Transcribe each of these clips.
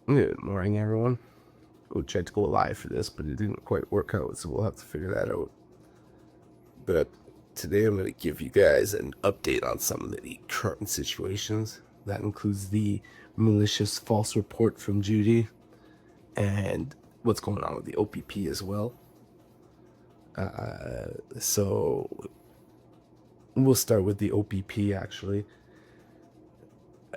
Good morning, everyone. We tried to go live for this, but it didn't quite work out, so we'll have to figure that out. But today I'm going to give you guys an update on some of the current situations. That includes the malicious false report from Judy and what's going on with the OPP as well. So we'll start with the OPP, actually.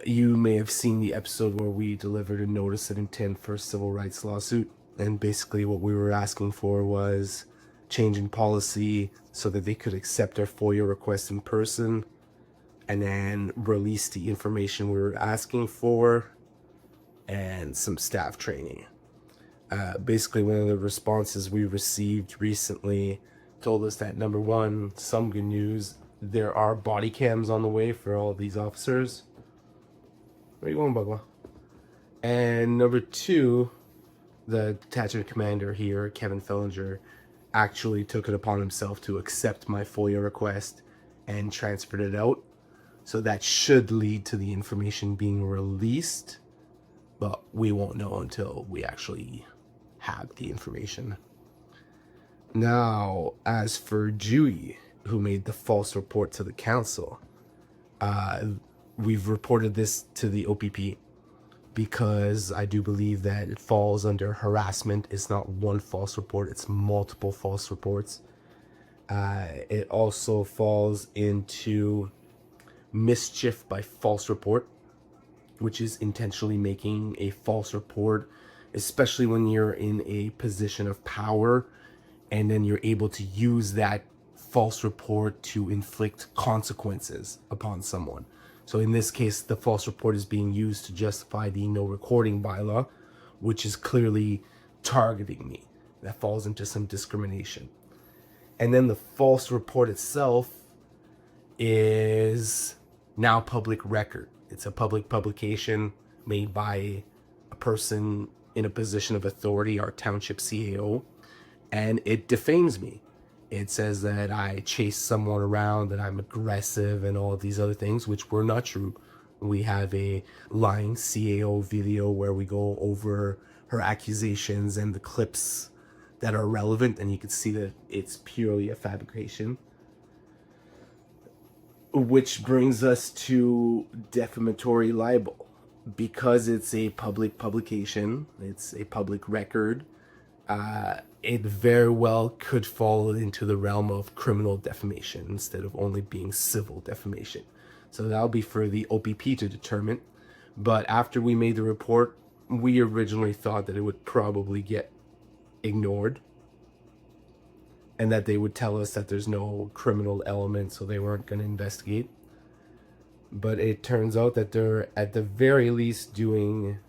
You may have seen the episode where we delivered a notice of intent for a civil rights lawsuit, and basically what we were asking for was changing policy so that they could accept our FOIA request in person and then release the information we were asking for and some staff training. Basically, one of the responses we received recently told us that, number one, some good news, there are body cams on the way for all these officers. Where are you going, Bugwa? And number two, the detachment commander here, Kevin Fellinger, actually took it upon himself to accept my FOIA request and transferred it out. So that should lead to the information being released, but we won't know until we actually have the information. Now, as for Judy, who made the false report to the council, we've reported this to the OPP because I do believe that it falls under harassment. It's not one false report, it's multiple false reports. It also falls into mischief by false report, which is intentionally making a false report, especially when you're in a position of power and then you're able to use that false report to inflict consequences upon someone. So in this case, the false report is being used to justify the no recording bylaw, which is clearly targeting me. That falls into some discrimination. And then the false report itself is now public record. It's a public publication made by a person in a position of authority, our township CAO, and it defames me. It says that I chase someone around, that I'm aggressive, and all of these other things, which were not true. We have a Lying CAO video where we go over her accusations and the clips that are relevant, and you can see that it's purely a fabrication. Which brings us to defamatory libel. Because it's a public publication, it's a public record, it very well could fall into the realm of criminal defamation instead of only being civil defamation. So that'll be for the OPP to determine. But after we made the report, we originally thought that it would probably get ignored and that they would tell us that there's no criminal element, so they weren't going to investigate. But it turns out that they're at the very least doing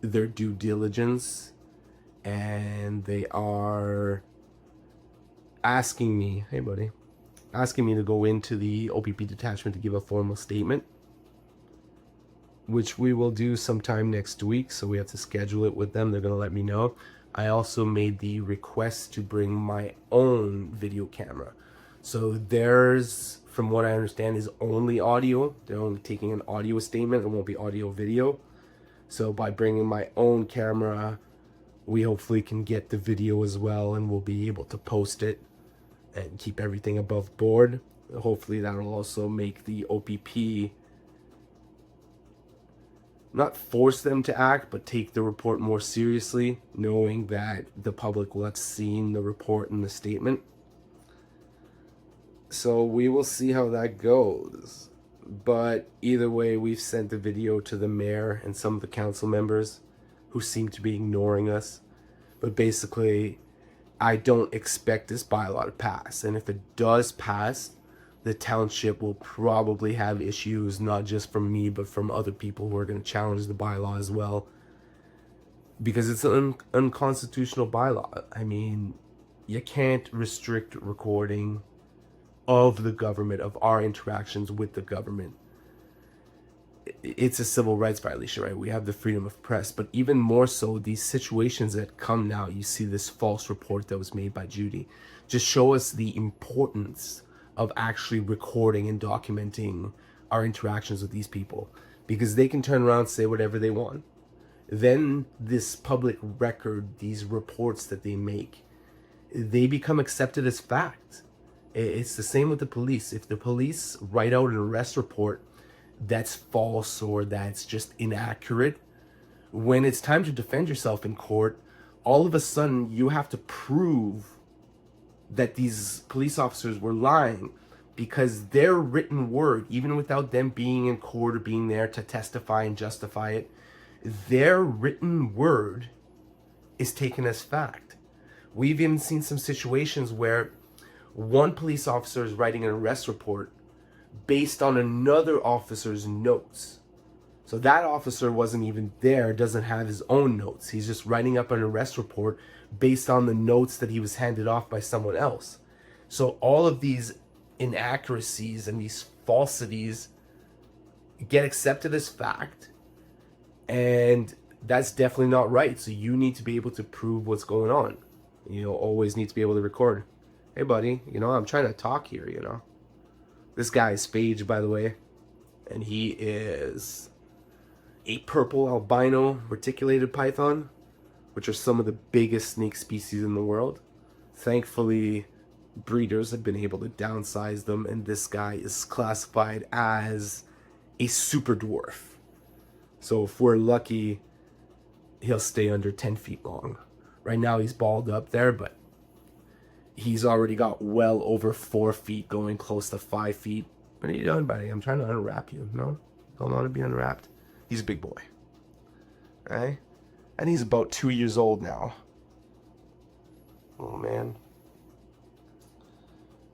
their due diligence, and they are asking me, hey buddy, asking me to go into the OPP detachment to give a formal statement, which we will do sometime next week, so we have to schedule it with them. They're going to let me know. I also made the request to bring my own video camera. So theirs, from what I understand, is only audio. They're only taking an audio statement. It won't be audio video. So by bringing my own camera, we hopefully can get the video as well, and we'll be able to post it and keep everything above board. Hopefully that'll also make the OPP not force them to act, but take the report more seriously, knowing that the public will have seen the report and the statement. So we will see how that goes. But either way, we've sent the video to the mayor and some of the council members who seem to be ignoring us. But basically, I don't expect this bylaw to pass. And if it does pass, the township will probably have issues, not just from me, but from other people who are going to challenge the bylaw as well. Because it's an unconstitutional bylaw. I mean, you can't restrict recording of the government, of our interactions with the government. It's a civil rights violation, right? We have the freedom of press, but even more so, these situations that come now, you see this false report that was made by Judy, just show us the importance of actually recording and documenting our interactions with these people, because they can turn around and say whatever they want, then this public record, these reports that they make, they become accepted as fact. It's the same with the police. If the police write out an arrest report that's false or that's just inaccurate, when it's time to defend yourself in court, all of a sudden you have to prove that these police officers were lying, because their written word, even without them being in court or being there to testify and justify it, their written word is taken as fact. We've even seen some situations where one police officer is writing an arrest report based on another officer's notes. So that officer wasn't even there, doesn't have his own notes. He's just writing up an arrest report based on the notes that he was handed off by someone else. So all of these inaccuracies and these falsities get accepted as fact, and that's definitely not right. So you need to be able to prove what's going on. You always need to be able to record. Hey buddy, I'm trying to talk here, This guy is Phage, by the way, and he is a purple albino reticulated python, which are some of the biggest snake species in the world. Thankfully, breeders have been able to downsize them, and this guy is classified as a super dwarf. So if we're lucky, he'll stay under 10 feet long. Right now he's balled up there, but he's already got well over 4 feet, going close to 5 feet. What are you doing, buddy? I'm trying to unwrap you. No? Don't want to be unwrapped. He's a big boy. Right? And he's about 2 years old now. Oh, man.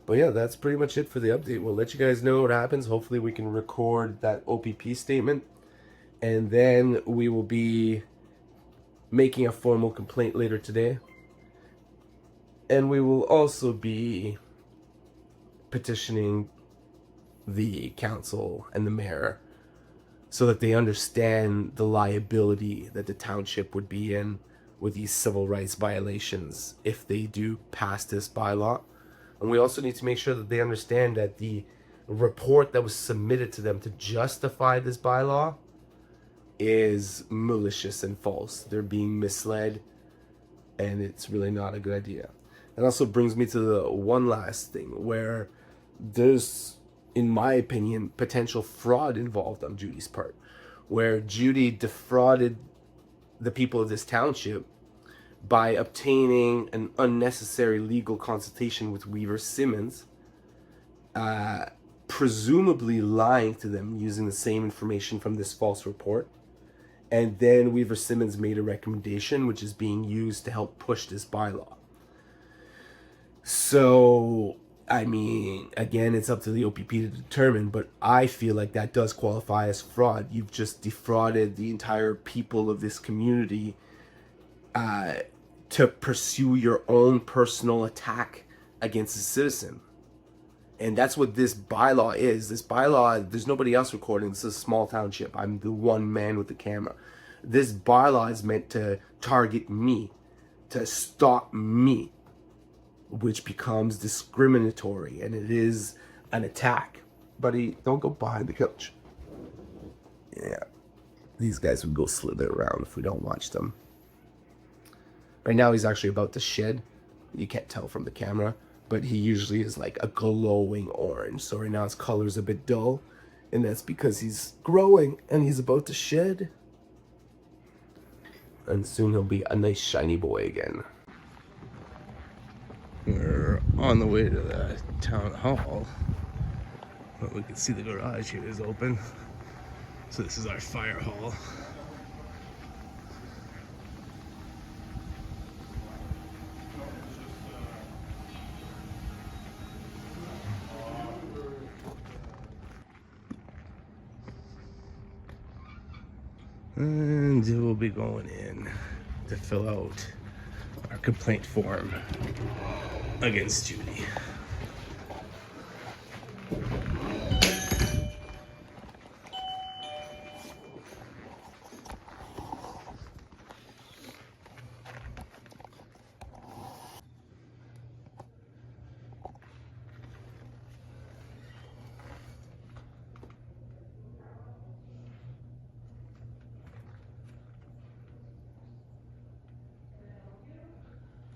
But yeah, that's pretty much it for the update. We'll let you guys know what happens. Hopefully we can record that OPP statement. And then we will be making a formal complaint later today. And we will also be petitioning the council and the mayor so that they understand the liability that the township would be in with these civil rights violations if they do pass this bylaw. And we also need to make sure that they understand that the report that was submitted to them to justify this bylaw is malicious and false. They're being misled, and it's really not a good idea. That also brings me to the one last thing where there's, in my opinion, potential fraud involved on Judy's part, where Judy defrauded the people of this township by obtaining an unnecessary legal consultation with Weaver Simmons, presumably lying to them using the same information from this false report. And then Weaver Simmons made a recommendation which is being used to help push this bylaw. So, I mean, again, it's up to the OPP to determine, but I feel like that does qualify as fraud. You've just defrauded the entire people of this community to pursue your own personal attack against a citizen. And that's what this bylaw is. This bylaw, there's nobody else recording. This is a small township. I'm the one man with the camera. This bylaw is meant to target me, to stop me, which becomes discriminatory, and it is an attack. Buddy, don't go behind the couch. Yeah, these guys would go slither around if we don't watch them. Right now he's actually about to shed. You can't tell from the camera, but he usually is like a glowing orange. So right now his color's a bit dull, and that's because he's growing and he's about to shed. And soon he'll be a nice shiny boy again. We're on the way to the town hall. Well, we can see the garage here is open. So this is our fire hall. And we'll be going in to fill out our complaint form against Judy.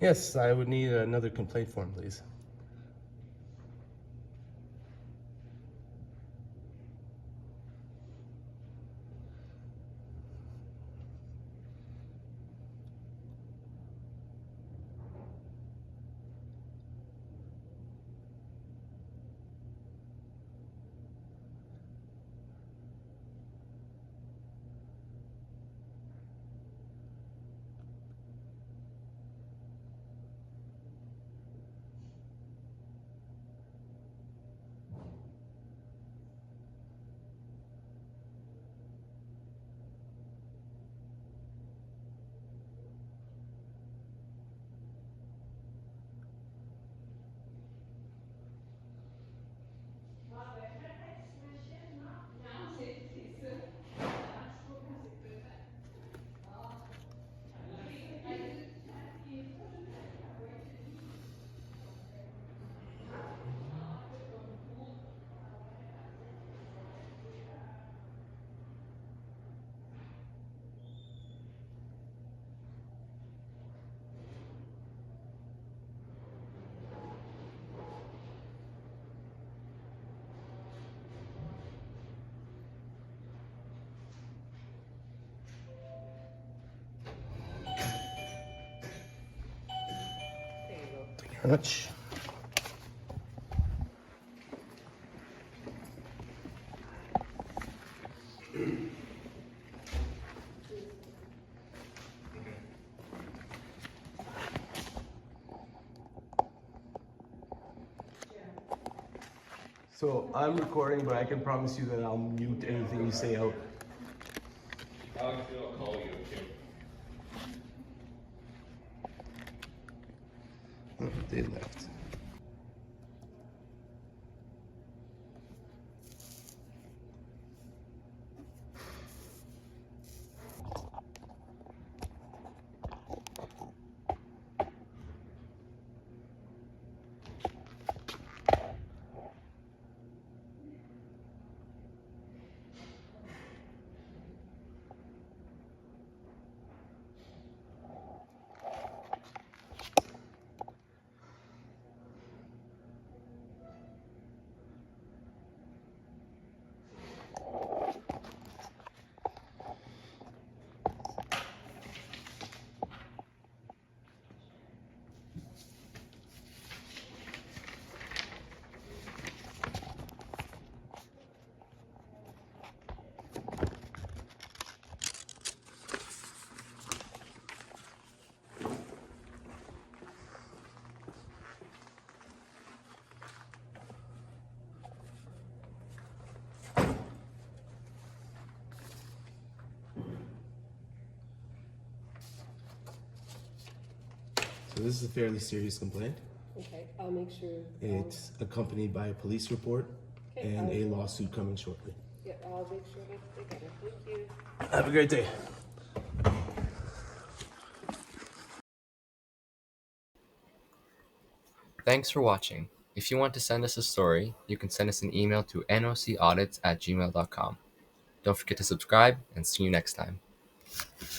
Yes, I would need another complaint form, please. Thank you very much. So I'm recording, but I can promise you that I'll mute anything you say out. Alex, I'll call you, okay? Oh, they left. So this is a fairly serious complaint. Okay, I'll make sure. It's accompanied by a police report Okay, and a lawsuit coming shortly. Yeah, I'll make sure that they get it. Thank you. Have a great day. Thanks for watching. If you want to send us a story, you can send us an email to nocaudits@gmail.com. Don't forget to subscribe, and see you next time.